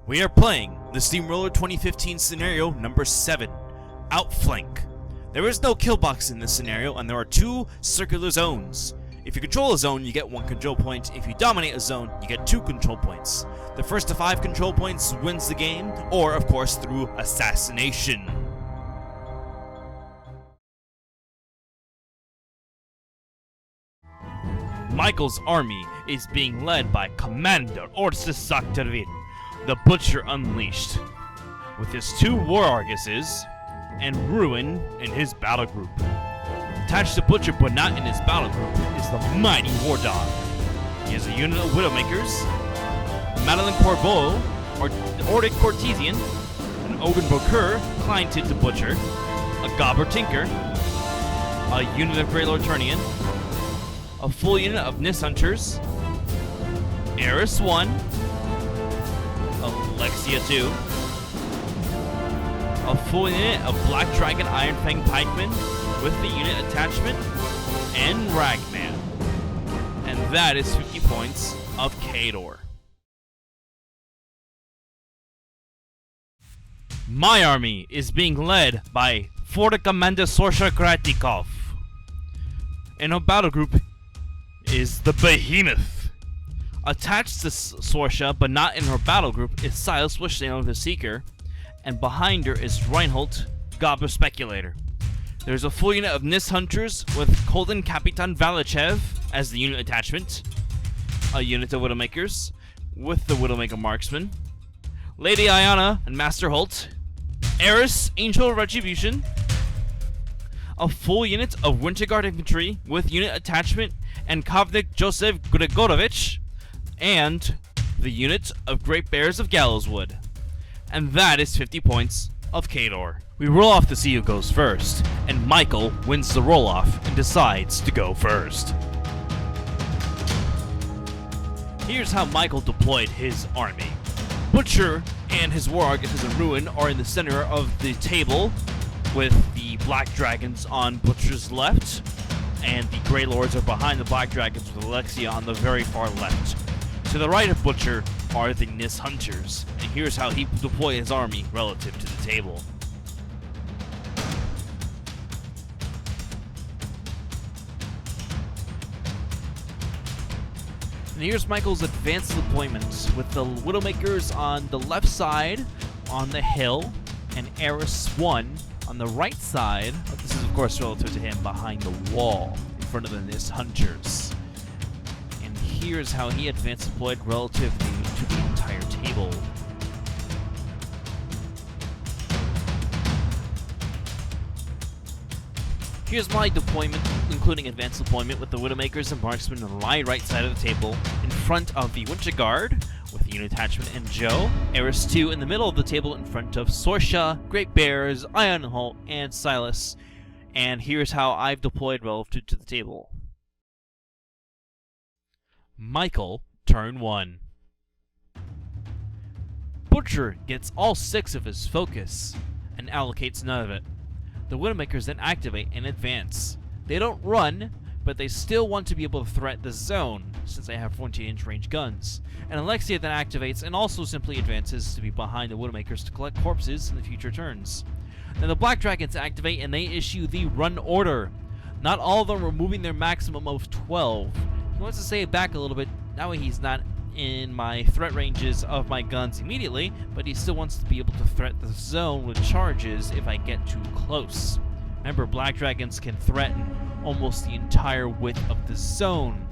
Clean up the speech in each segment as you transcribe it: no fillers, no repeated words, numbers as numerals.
We are playing the Steamroller 2015 scenario number 7, Outflank. There is no kill box in this scenario, and there are 2 circular zones. If you control a zone, you get 1 control point. If you dominate a zone, you get 2 control points. The first to 5 control points wins the game, or of course through assassination. Michael's army is being led by Kommander Zoktavir, the Butcher Unleashed, with his 2 War Arguses and Ruin in his battle group. Attached to Butcher but not in his battle group is the mighty War Dog. He has a unit of Widowmakers, Madeline Corbeau, or Ordic Cortesian, an Widowmaker cliented to Butcher, a Gobber Tinker, a unit of Grey Lorturnian, a full unit of Nyss Hunters, Eiryss 1, Alexia 2, a full unit of Black Dragon Ironfang Pikemen with the unit attachment, and Ragman. And that is 50 points of Khador. My army is being led by Forward Kommander Sorscha. In her battle group is the Behemoth. Attached to Sorscha, but not in her battle group, is Sylys Wyshnalyrr the Seeker, and behind her is Reinholdt, Gobber Speculator. There's a full unit of Nyss Hunters with Koldun Kapitan Valachev as the unit attachment, a unit of Widowmakers with the Widowmaker Marksman, Lady Aiyana and Master Holt, Eiryss, Angel Retribution, a full unit of Winterguard Infantry with unit attachment and Kovnik Jozef Grigorovich, and the unit of Great Bears of Gallowswood. And that is 50 points of Khador. We roll off to see who goes first, and Michael wins the roll-off and decides to go first. Here's how Michael deployed his army. Butcher and his War Arguses and Ruin are in the center of the table, with the Black Dragons on Butcher's left, and the Grey Lords are behind the Black Dragons with Alexia on the very far left. To the right of Butcher are the Nyss Hunters, and here's how he deployed his army relative to the table. And here's Michael's advanced deployment, with the Widowmakers on the left side on the hill, and Eiryss 1 on the right side, but this is of course relative to him, behind the wall in front of the Nyss Hunters. And here's how he advanced deployed relative to the entire table. Here's my deployment, including advanced deployment with the Widowmakers and Marksman on my right side of the table, in front of the Winterguard, with the unit attachment and Joe, Eiryss 2 in the middle of the table in front of Sorscha, Great Bears, Reinholdt, and Sylys. And here's how I've deployed relative to the table. Michael, turn 1. Butcher gets all 6 of his focus, and allocates none of it. The Widowmakers then activate and advance. They don't run, but they still want to be able to threat the zone, since they have 14-inch range guns. And Alexia then activates and also simply advances to be behind the Widowmakers to collect corpses in the future turns. Then the Black Dragons activate and they issue the run order. Not all of them are moving their maximum of 12. He wants to stay back a little bit, that way he's not in my threat ranges of my guns immediately, but he still wants to be able to threat the zone with charges if I get too close. Remember, Black Dragons can threaten almost the entire width of the zone.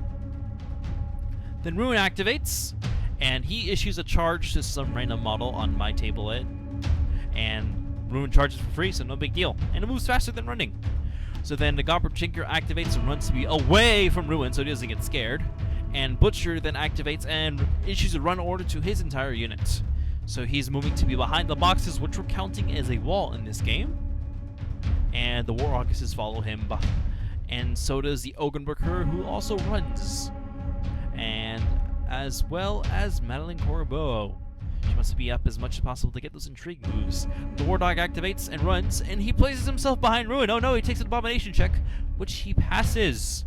Then Ruin activates, and he issues a charge to some random model on my table edge, and Ruin charges for free, so no big deal, and it moves faster than running. So then the Gobber Tinker activates and runs to be away from Ruin so he doesn't get scared, and Butcher then activates and issues a run order to his entire unit. So he's moving to be behind the boxes, which we're counting as a wall in this game, and the War Arguses follow him, and so does the Widowmaker, who also runs, and as well as Madeline Corbeau. She wants to be up as much as possible to get those intrigue moves. The War Dog activates and runs, and he places himself behind Ruin. Oh no, he takes an abomination check, which he passes.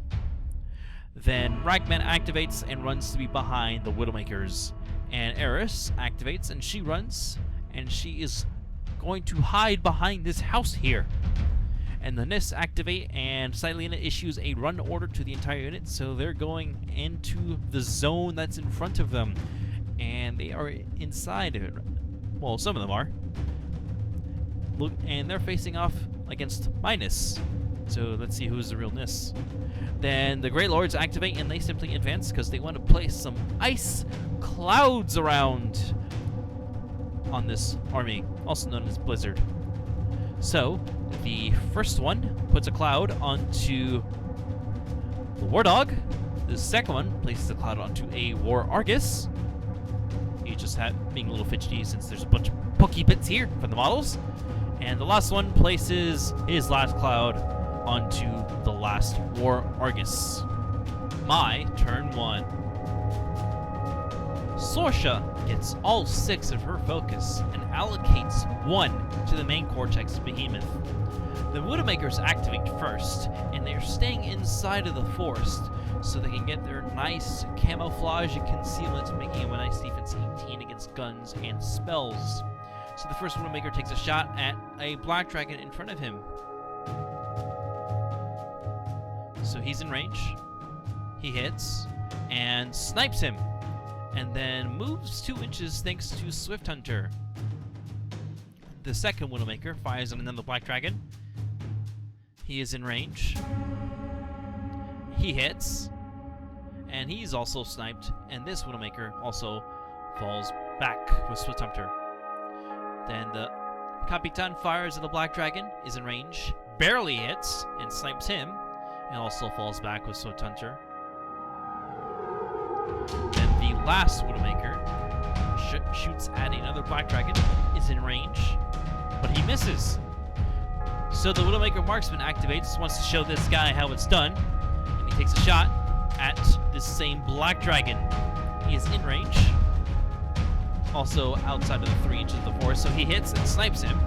Then Ragman activates and runs to be behind the Widowmakers, And Eiryss activates, and she runs, and she is going to hide behind this house here. And the Nyss activate, and Cylena issues a run order to the entire unit, so they're going into the zone that's in front of them. And they are inside of it. Well, some of them are. Look, and they're facing off against Nyss. So let's see who's the real Nyss. Then the Grey Lords activate, and they simply advance because they want to place some ice clouds around on this army, also known as Blizzard. So the first one puts a cloud onto the War Dog. The second one places a cloud onto a War Argus. He just had being a little fidgety since there's a bunch of pokey bits here for the models. And the last one places his last cloud onto the last War Argus. My turn 1. Sorscha gets all 6 of her focus and allocates 1 to the main cortex of Behemoth. The Widowmakers activate first, and they're staying inside of the forest so they can get their nice camouflage and concealment, making them a nice defense 18 against guns and spells. So the first Widowmaker takes a shot at a black dragon in front of him. So he's in range. He hits and snipes him, and then moves 2 inches thanks to Swift Hunter. The second Widowmaker fires on another black dragon. He is in range. He hits, and he's also sniped, and this Widowmaker also falls back with Swift Hunter. Then the Kapitan fires at the black dragon, is in range, barely hits, and snipes him, and also falls back with Swift Hunter. Then the last Widowmaker shoots at another black dragon, is in range, but he misses. So the Widowmaker Marksman activates, wants to show this guy how it's done, and he takes a shot at this same black dragon. He is in range, also outside of the 3 inches of the forest, so he hits and snipes him.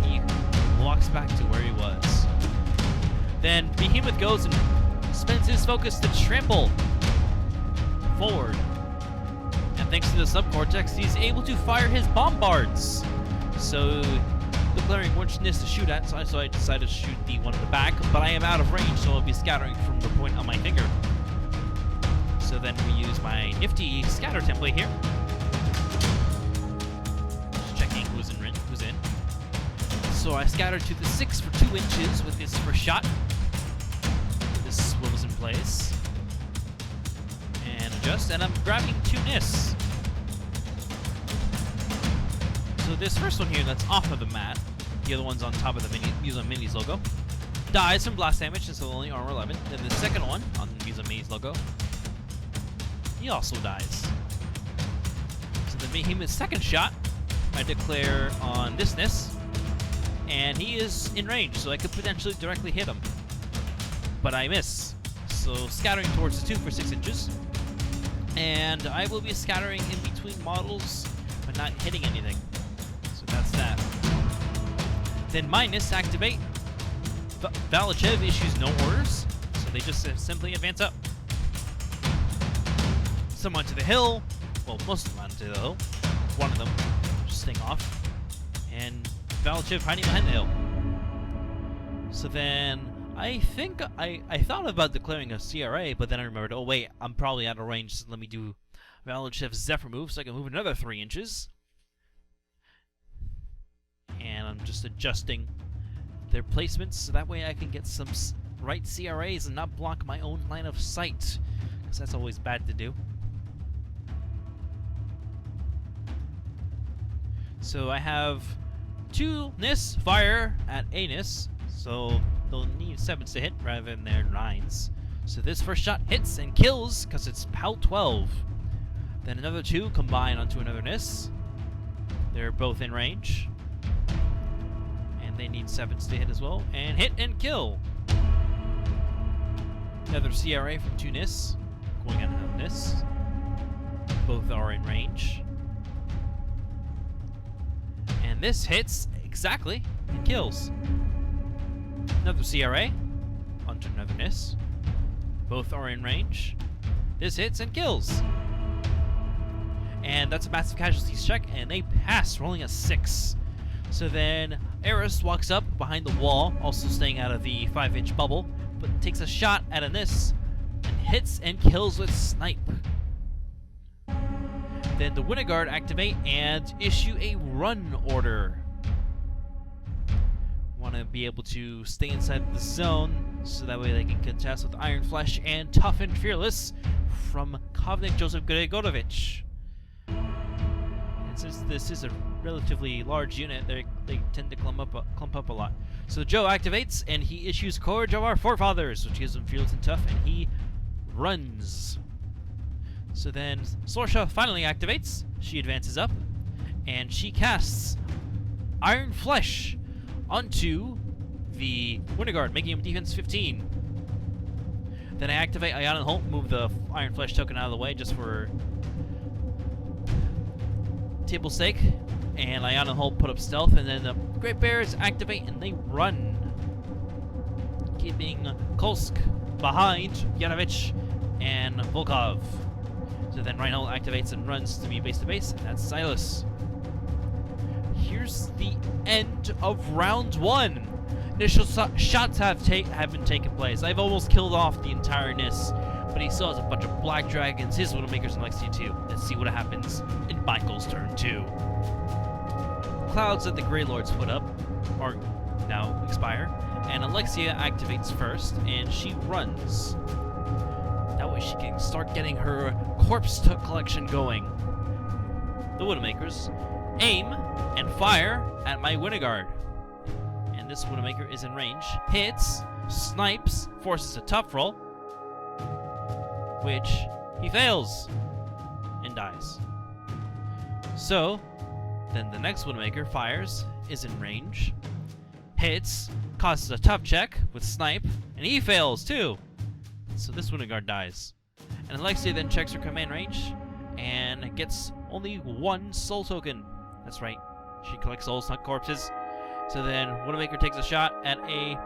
He walks back to where he was. Then Behemoth goes and spends his focus to trample forward. And thanks to the subcortex, he's able to fire his bombards. So declaring which Nyss to shoot at, so I decided to shoot the one in the back, but I am out of range, so I'll be scattering from the point on my finger. So then we use my nifty scatter template here. Just checking who's in. So I scattered to the 6 for 2 inches with this first shot. This was in place. And adjust, and I'm grabbing 2 Nyss. So this first one here that's off of the mat, the other one's on top of the Museum Minis logo, dies from blast damage, and so only armor 11. Then the second one on the Museum Minis logo, he also dies. So the Behemoth's second shot, I declare on this Nyss, and he is in range, so I could potentially directly hit him. But I miss. So scattering towards the 2 for 6 inches. And I will be scattering in between models, but not hitting anything. So that's that. Then my Nyss activate. Valachev issues no orders, so they just simply advance up. Some onto the hill. Well, most of them onto the hill. One of them just staying off. And Valachev hiding behind the hill. So then I think I thought about declaring a CRA, but then I remembered, oh wait, I'm probably out of range, so let me do Valachev's Zephyr move so I can move another 3 inches. And I'm just adjusting their placements so that way I can get some right CRAs and not block my own line of sight, because that's always bad to do. So I have 2 Nyss fire at a Nyss, so they'll need 7s to hit rather than their 9s. So this first shot hits and kills because it's PAL 12. Then another 2 combine onto another Nyss. They're both in range. And they need 7s to hit as well. And hit and kill. Another CRA from 2 Nyss. Going on another Nyss. Both are in range. And this hits exactly and kills. Another CRA onto another Nyss. Both are in range. This hits and kills. And that's a massive casualties check, and they pass, rolling a 6. So then Eiryss walks up behind the wall, also staying out of the 5-inch bubble, but takes a shot at a Nyss, and hits and kills with snipe. Then the Widowmakers activate and issue a run order. Want to be able to stay inside the zone, so that way they can contest with Iron Flesh and Tough and Fearless from Kovnik, Jozef, Grigorovich. And since this is a relatively large unit, they tend to clump up a lot. So Joe activates, and he issues Courage of Our Forefathers, which gives him Fearless and Tough, and he runs. So then Sorscha finally activates. She advances up, and she casts Iron Flesh onto the Widowmakers, making him defense 15. Then I activate Aiyana and Holt, move the Iron Flesh token out of the way just for table sake. And Aiyana and Holt put up stealth, and then the Great Bears activate and they run, keeping Kolsk behind Grigorovich and Volkov. So then Reinholdt activates and runs to be base to base, and that's Sylys. Here's the end of round 1. Initial shots have been taking place. I've almost killed off the entire Nyss, but he still has a bunch of Black Dragons, his Widowmakers, and Alexia too. Let's see what happens in Michael's turn 2. Clouds that the Grey Lords put up are now expire, and Alexia activates first, and she runs. That way she can start getting her corpse collection going. The Widowmakers aim and fire at my Widowmakers. And this Widowmaker is in range. Hits, snipes, forces a tough roll, which he fails and dies. So then the next Widowmaker fires, is in range, hits, causes a tough check with snipe, and he fails too. So this Widowmakers dies. And Alexia then checks her command range and gets only 1 soul token. That's right, she collects souls, not corpses. So then Widowmaker takes a shot at a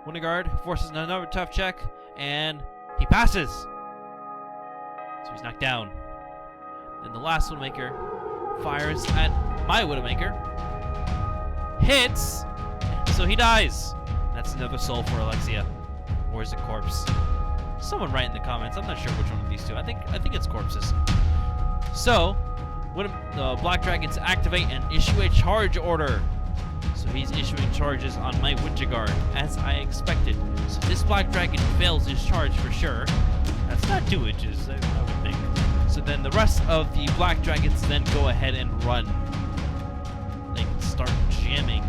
Widowmakers, forces another tough check, and he passes. So he's knocked down. Then the last Widowmaker fires at my Widowmaker, hits, so he dies. That's another soul for Alexia. Or is it corpse? Someone write in the comments. I'm not sure which one of these two. I think it's corpses. So when the Black Dragons activate and issue a charge order. So he's issuing charges on my Widowmakers, as I expected. So this Black Dragon fails his charge for sure. That's not 2 inches, I would think. So then the rest of the Black Dragons then go ahead and run. They can start jamming.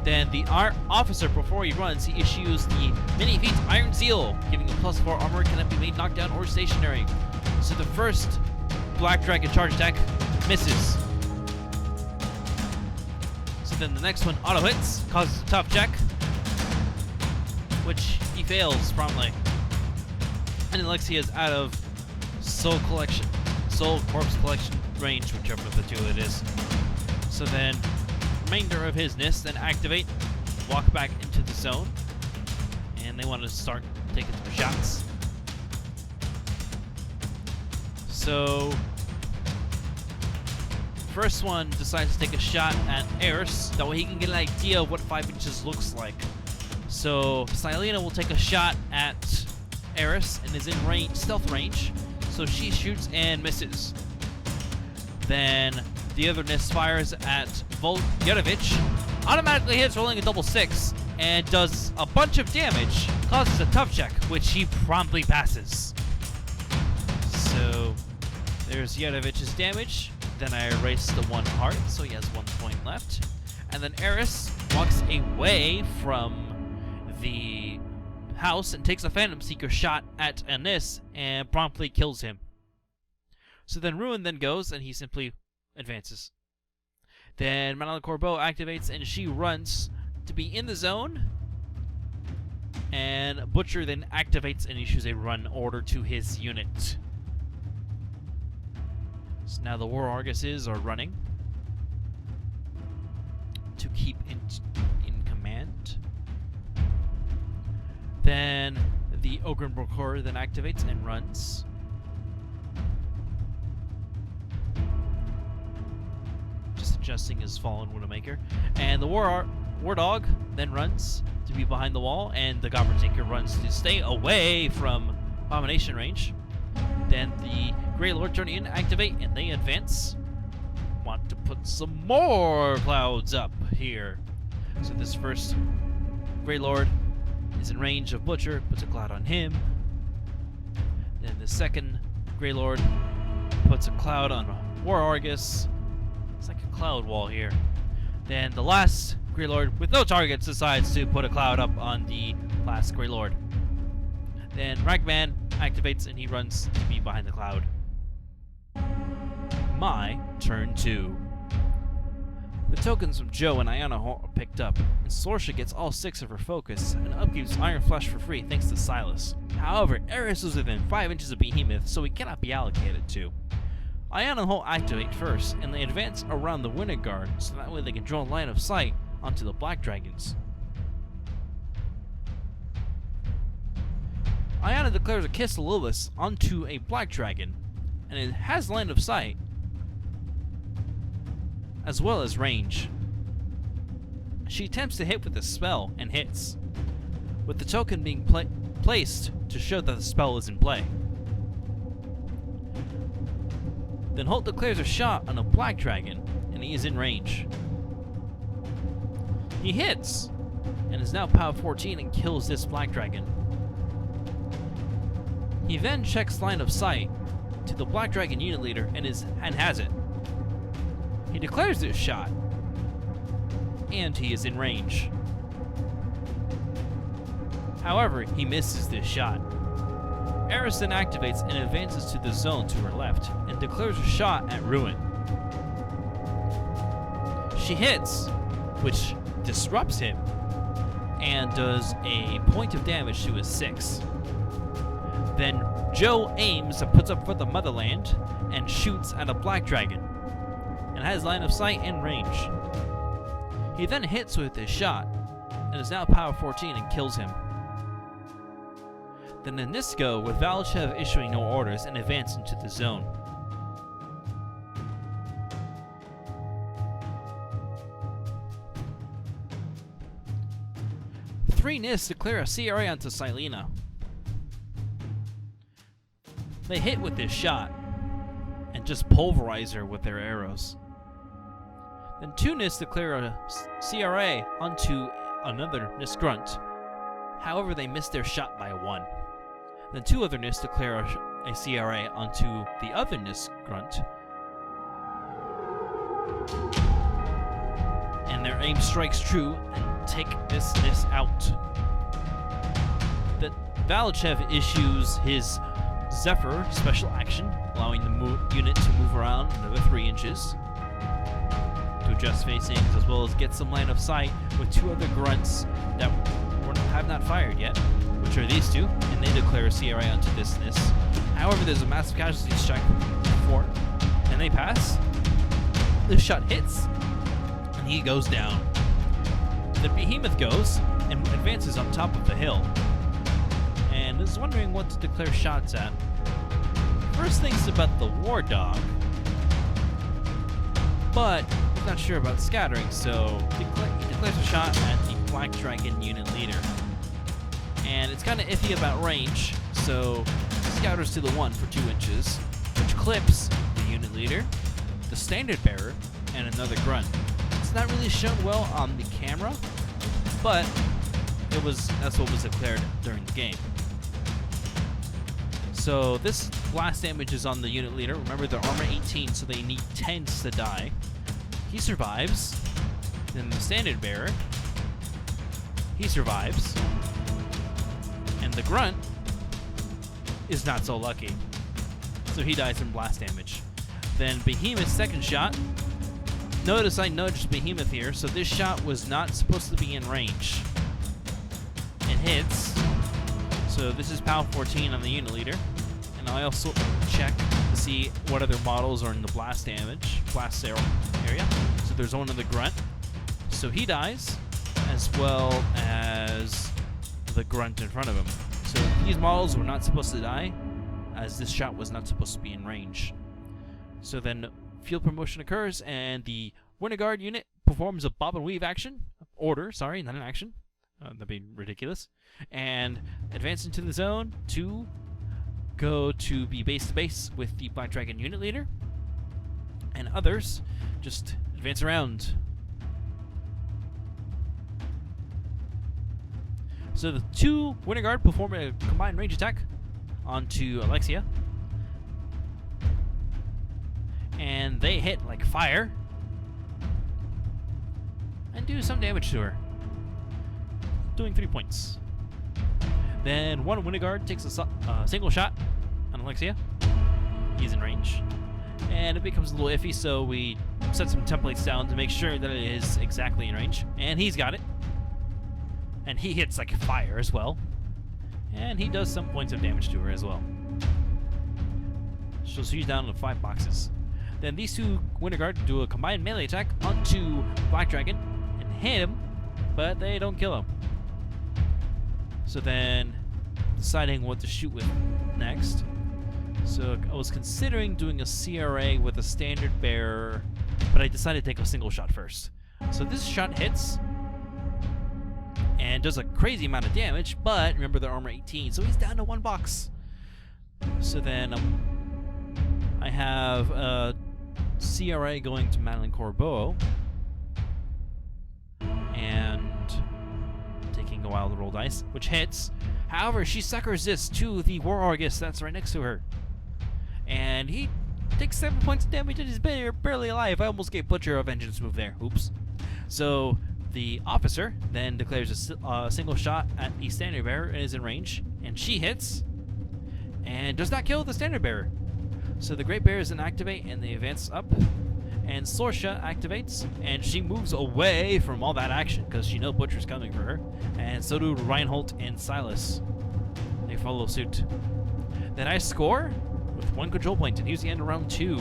Then the officer, before he runs, he issues the mini feat Iron Seal, giving him +4 armor, cannot be made knocked down or stationary. So the first Black Dragon charge attack misses. So then the next one auto hits, causes a tough check, which he fails promptly. And Alexia is out of soul corpse collection range, whichever of the two it is. So then remainder of his Nyss then activate, walk back into the zone, and they want to start taking some shots. So first one decides to take a shot at Eiryss, that way he can get an idea of what 5 inches looks like. So Cylena will take a shot at Eiryss and is in range, stealth range, so she shoots and misses. Then the other Nyss fires at Grigorovich, automatically hits, rolling a double 6, and does a bunch of damage, causes a tough check, which he promptly passes. So there's Grigoravich's damage. Then I erase the 1 heart, so he has 1 point left. And then Eiryss walks away from the house and takes a Phantom Seeker shot at a Nyss and promptly kills him. So then Ruin then goes and he simply advances. Then Madeleine Corbeau activates and she runs to be in the zone. And Butcher then activates and issues a run order to his unit. So now the War Arguses are running to keep in command. Then The Ogrenborkor then activates and runs. Just adjusting his fallen Widowmaker. And the War Dog then runs to be behind the wall, and the Gobber Tinker runs to stay away from Abomination range. Then the Grey Lord turn in, activate, and they advance. Want to put some more clouds up here. So this first Grey Lord is in range of Butcher, puts a cloud on him. Then the second Grey Lord puts a cloud on War Argus. It's like a cloud wall here. Then the last Grey Lord, with no targets, decides to put a cloud up on the last Grey Lord. Then Ragman activates and he runs to be behind the cloud. My turn 2. The tokens from Joe and Aiyana are picked up, and Sorscha gets all 6 of her focus and upkeeps Iron Flesh for free thanks to Sylys. However, Eiryss is within 5 inches of Behemoth, so he cannot be allocated to. Aiyana and Holt activate first, and they advance around the Winter Guard, so that way they can draw a line of sight onto the Black Dragons. Aiyana declares a kiss to Sylys onto a Black Dragon, and it has line of sight, as well as range. She attempts to hit with the spell, and hits, with the token being placed to show that the spell is in play. Then Holt declares a shot on a Black Dragon, and he is in range. He hits, and is now POW 14 and kills this Black Dragon. He then checks line of sight to the Black Dragon unit leader and has it. He declares this shot, and he is in range. However, he misses this shot. Eiryss then activates and advances to the zone to her left, and declares a shot at Ruin. She hits, which disrupts him, and does a point of damage to his 6. Then Joe aims and puts up for the Motherland, and shoots at a Black Dragon, and has line of sight and range. He then hits with his shot, and is now POW 14 and kills him. Then the Nyss go with Valachev issuing no orders and advance into the zone. Three Nyss declare a CRA onto Cylena. They hit with this shot, and just pulverize her with their arrows. Then 2 Nyss declare a CRA onto another Nyss Grunt. However, they miss their shot by 1. Then 2 other Nyss declare a CRA onto the other Nyss Grunt. And their aim strikes true and take this Nyss out. The Valachev issues his Zephyr special action, allowing the unit to move around another 3 inches. To adjust facings, as well as get some line of sight with 2 other Grunts that have not fired yet, which are these 2, and they declare a CRA onto this Nyss. However, there's a massive casualties check for it, and they pass. This shot hits, and he goes down. The Behemoth goes and advances on top of the hill, and is wondering what to declare shots at. First thing's about the War Dog, but he's not sure about scattering, so he declares a shot at the Black Dragon unit leader. And it's kind of iffy about range, so scouters to the 1 for 2 inches, which clips the unit leader, the standard bearer, and another Grunt. It's not really shown well on the camera, but that's what was declared during the game. So this blast damage is on the unit leader. Remember, they're armor 18, so they need 10s to die. He survives. Then the standard bearer, he survives. And the Grunt is not so lucky, so he dies from blast damage. Then Behemoth's second shot. Notice I nudged Behemoth here, so this shot was not supposed to be in range. It hits, so this is POW 14 on the unit leader. And I also check to see what other models are in the blast area. So there's one of the Grunt, so he dies, as well as the Grunt in front of him. So these models were not supposed to die, as this shot was not supposed to be in range. So then field promotion occurs, and the Winter Guard unit performs a bob and weave action. Order, sorry, not an action. That'd be ridiculous. And advance into the zone to go to be base to base with the Black Dragon unit leader. And others just advance around. So the two Winter Guard perform a combined range attack onto Alexia. And they hit like fire and do some damage to her, doing 3 points. Then one Winter Guard takes a single shot on Alexia. He's in range. And it becomes a little iffy, so we set some templates down to make sure that it is exactly in range. And he's got it. And he hits like fire as well. And he does some points of damage to her as well. So she's down to 5 boxes. Then these two Winter Guard do a combined melee attack onto Black Dragon and hit him, but they don't kill him. So then, deciding what to shoot with next. So I was considering doing a CRA with a standard bearer, but I decided to take a single shot first. So this shot hits and does a crazy amount of damage, but remember they're armor 18, so he's down to 1 box. So then I have a CRA going to Madeline Corbeau, and taking a while to roll dice, which hits. However, she suckers this to the War Argus that's right next to her, and he takes 7 points of damage and is barely alive. I almost gave Butcher a vengeance move there. Oops. So the officer then declares a single shot at the standard bearer and is in range, and she hits and does not kill the standard bearer. So the Great Bear is then activate, and they advance up, and Sorscha activates, and she moves away from all that action because she knows Butcher's coming for her, and so do Reinholdt and Sylys. They follow suit. Then I score with 1 control point, and here's the end of round 2.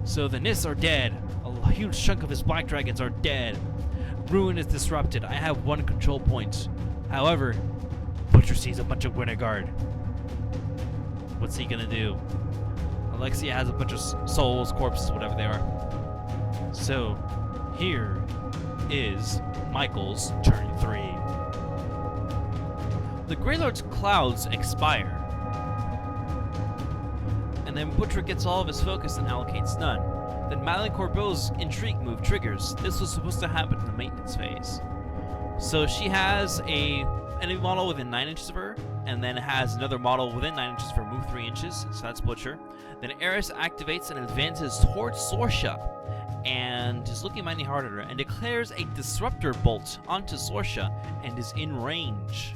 So the Nyss are dead. A huge chunk of his Black Dragons are dead. Ruin is disrupted. I have 1 control point. However, Butcher sees a bunch of Winter Guard. What's he gonna do? Alexia has a bunch of souls, corpses, whatever they are. So, here is Michael's turn 3. The Greylord's clouds expire. And then Butcher gets all of his focus and allocates none. Then Madeline Corbeau's intrigue move triggers. This was supposed to happen in the maintenance phase. So she has a enemy model within 9 inches of her, and then has another model within 9 inches for move 3 inches, so that's Butcher. Then Eiryss activates and advances towards Sorscha, and is looking mighty hard at her, and declares a Disruptor Bolt onto Sorscha, and is in range.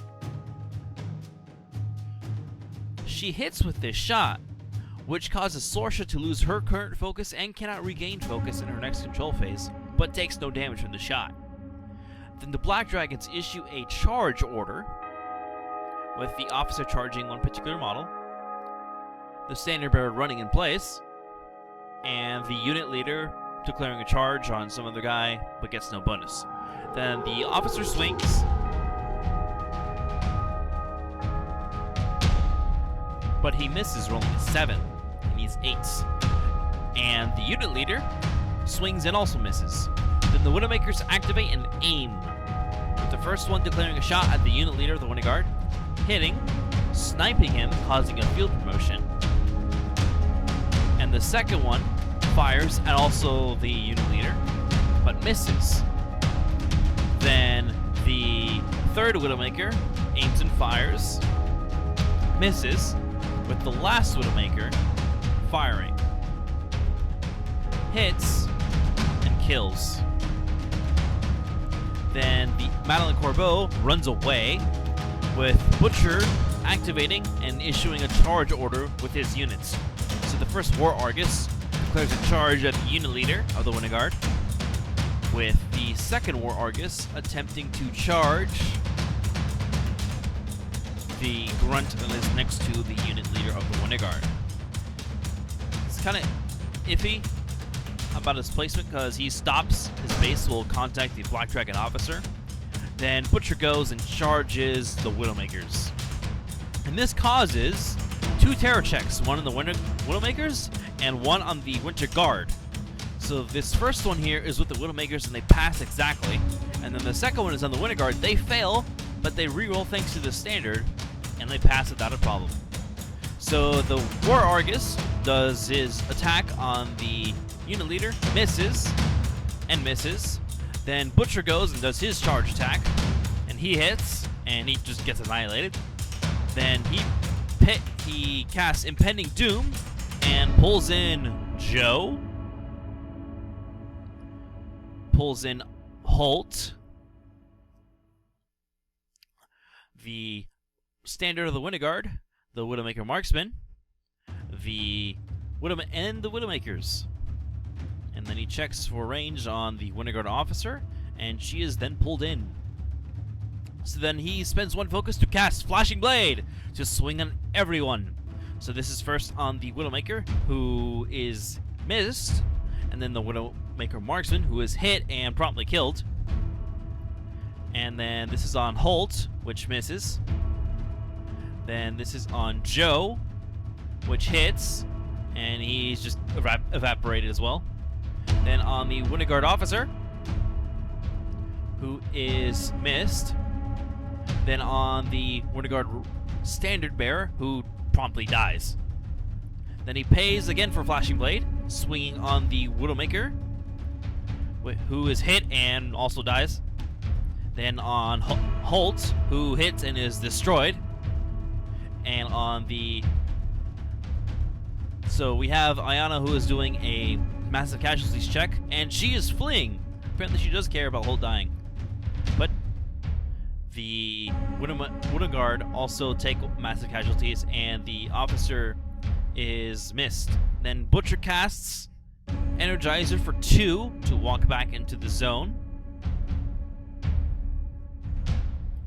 She hits with this shot, which causes Sorscha to lose her current focus and cannot regain focus in her next control phase, but takes no damage from the shot. Then the Black Dragons issue a charge order, with the officer charging one particular model, the standard bearer running in place, and the unit leader declaring a charge on some other guy, but gets no bonus. Then the officer swings, but he misses, rolling a 7. He needs 8. And the unit leader swings and also misses. Then the Widowmakers activate and aim, with the first one declaring a shot at the unit leader of the Winter Guard, hitting, sniping him, causing a field promotion. And the second one fires at also the unit leader, but misses. Then the third Widowmaker aims and fires, misses, with the last Widowmaker firing, hits, and kills. Then the Madeline Corbeau runs away, with Butcher activating and issuing a charge order with his units. So the first War Argus declares a charge at the unit leader of the Winter Guard, with the second War Argus attempting to charge the Grunt that is next to the unit leader of the Winter Guard. It's kind of iffy about his placement because he stops, his base will contact the Black Dragon officer. Then Butcher goes and charges the Widowmakers. And this causes 2 terror checks, one on the Widowmakers and one on the Winter Guard. So this first one here is with the Widowmakers and they pass exactly. And then the second one is on the Winter Guard. They fail, but they reroll thanks to the standard, and they pass without a problem. So the War Argus does his attack on the unit leader, misses, and misses. Then Butcher goes and does his charge attack, and he hits, and he just gets annihilated. Then he casts Impending Doom and pulls in Joe, pulls in Holt, the standard of the Winter Guard, the Widowmaker Marksman, and the Widowmakers. And then he checks for range on the Winter Guard officer, and she is then pulled in. So then he spends 1 focus to cast Flashing Blade to swing on everyone. So this is first on the Widowmaker, who is missed, and then the Widowmaker Marksman, who is hit and promptly killed. And then this is on Holt, which misses. Then this is on Joe, which hits, and he's just evaporated as well. Then on the Winter Guard officer, who is missed. Then on the Winter Guard standard bearer, who promptly dies. Then he pays again for Flashing Blade, swinging on the Widowmaker, who is hit and also dies. Then on Holt, who hits and is destroyed. And on the... So we have Aiyana, who is doing a massive casualties check, and she is fleeing. Apparently she does care about Holt dying. But the Winter Guard also take massive casualties, and the officer is missed. Then Butcher casts Energizer for 2 to walk back into the zone.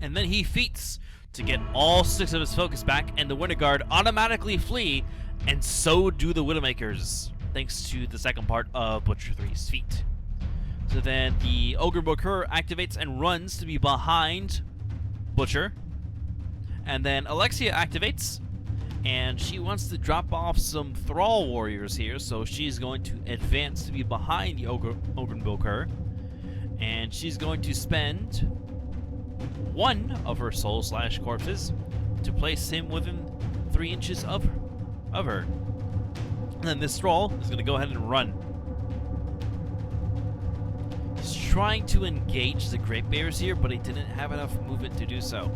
And then he feats to get all 6 of his focus back, and the Winter Guard automatically flee, and so do the Widowmakers, thanks to the second part of Butcher 3's feat. So then the Ogre-Bokur activates and runs to be behind Butcher. And then Alexia activates, and she wants to drop off some Thrall warriors here, so she's going to advance to be behind the Ogre-Bokur. And she's going to spend 1 of her soul/corpses to place him within 3 inches of her. And then this Thrall is going to go ahead and run. He's trying to engage the Great Bears here, but he didn't have enough movement to do so.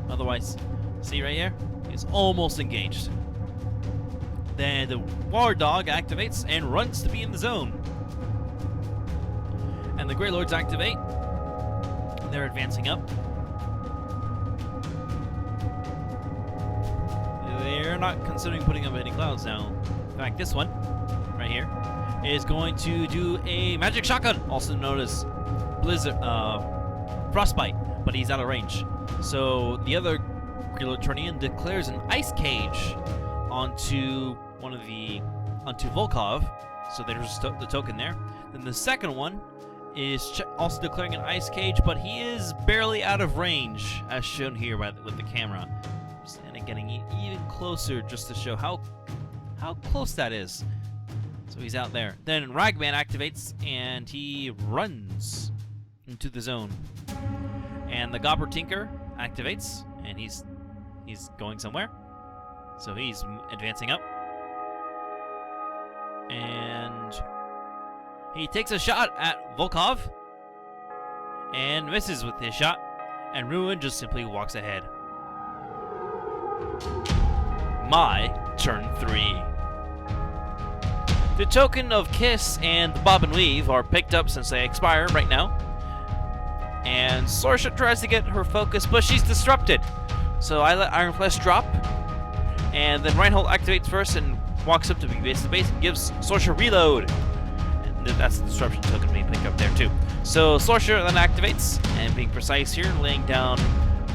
Otherwise, see right here? He's almost engaged. Then the War Dog activates and runs to be in the zone. And the Grey Lords activate. They're advancing up. They're not considering putting up any clouds now. In fact, this one, right here, is going to do a magic shotgun, also known as Blizzard, Frostbite, but he's out of range. So the other Grelotonian declares an ice cage onto onto Volkov. So there's the token there. Then the second one is also declaring an ice cage, but he is barely out of range, as shown here with the camera. And getting even closer just to show how close that is. So he's out there. Then Ragman activates and he runs into the zone. And the Gobber Tinker activates and he's going somewhere. So he's advancing up. And he takes a shot at Volkov and misses with his shot. And Ruin just simply walks ahead. My turn 3. The token of Kiss and the Bob and Weave are picked up since they expire right now. And Sorscha tries to get her focus, but she's disrupted. So I let Iron Flesh drop. And then Reinholdt activates first and walks up to be base to base and gives Sorscha reload. And that's the disruption token being picked up there too. So Sorscha then activates, and being precise here, laying down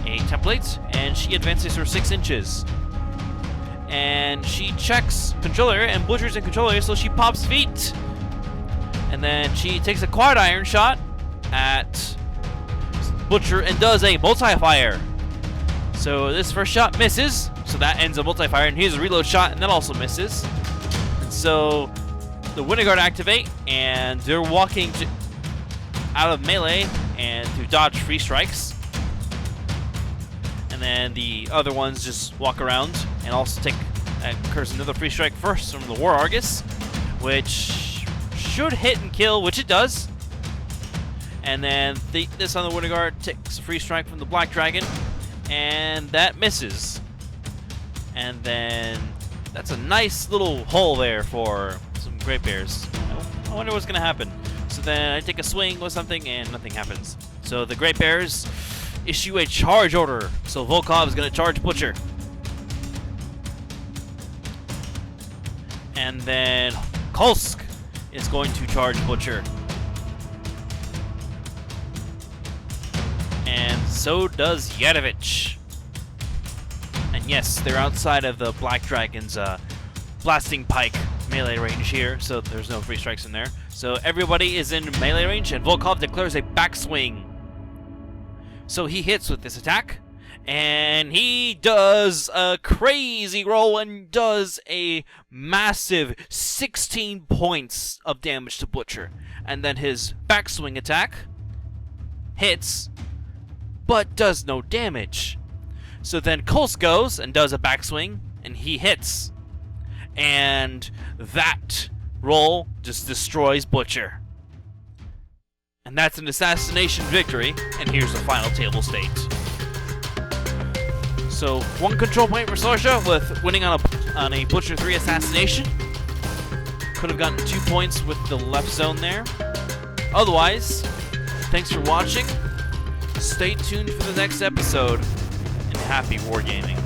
a template, and she advances her 6 inches. And she checks controller, and Butcher's in controller, so she pops feet. And then she takes a quad iron shot at Butcher and does a multi-fire. So this first shot misses, so that ends a multi-fire, and here's a reload shot, and that also misses. And so the Winter Guard activate, and they're walking out of melee and to dodge free strikes. And then the other ones just walk around and also take incurs another free strike first from the War Argus, which should hit and kill, which it does. And then this on the Winter Guard takes a free strike from the Black Dragon, and that misses. And then that's a nice little hole there for some Great Bears. I wonder what's gonna happen. So then I take a swing with something and nothing happens. So the Great Bears issue a charge order. So Volkov is gonna charge Butcher. And then Kolsk is going to charge Butcher. And so does Yadovich. And yes, they're outside of the Black Dragon's blasting pike melee range here, so there's no free strikes in there. So everybody is in melee range, and Volkov declares a backswing. So he hits with this attack, and he does a crazy roll and does a massive 16 points of damage to Butcher. And then his backswing attack hits, but does no damage. So then Kolsk goes and does a backswing, and he hits. And that roll just destroys Butcher. And that's an assassination victory, and here's the final table state. So 1 control point for Sorscha with winning on a Butcher 3 assassination. Could have gotten 2 points with the left zone there. Otherwise, thanks for watching. Stay tuned for the next episode, and happy wargaming.